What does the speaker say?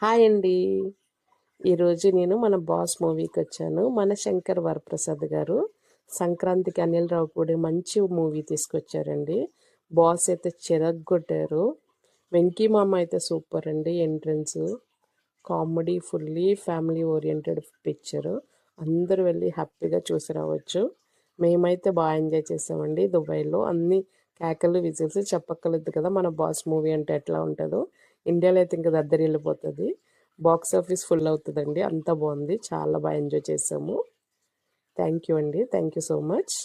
Hi అండి. ఈరోజు నేను మన బాస్ మూవీకి వచ్చాను. మన శంకర్ వరప్రసాద్ గారు సంక్రాంతికి అనిల్ రావిపూడి మంచి మూవీ తీసుకొచ్చారండి. బాస్ అయితే చిరగ్గొట్టారు. వెంకీ మామ అయితే సూపర్ అండి. Entrance comedy, fully family oriented picture. అందరూ వెళ్ళి హ్యాపీగా చూసి రావచ్చు. మేమైతే బాగా ఎంజాయ్ చేసామండి దుబాయ్లో. అన్ని కేకలు విజిల్స్ చెప్పక్కర్లేదు కదా, మన బాస్ మూవీ అంటే ఎట్లా ఉంటుందో. ఇండియాలో అయితే ఇంకా దద్దరిల్లిపోతుంది. బాక్స్ ఆఫీస్ ఫుల్ అవుతుందండి. అంత బాగుంది, చాలా బాగా ఎంజాయ్ చేసాము. థ్యాంక్ యూ అండి, థ్యాంక్ యూ సో మచ్.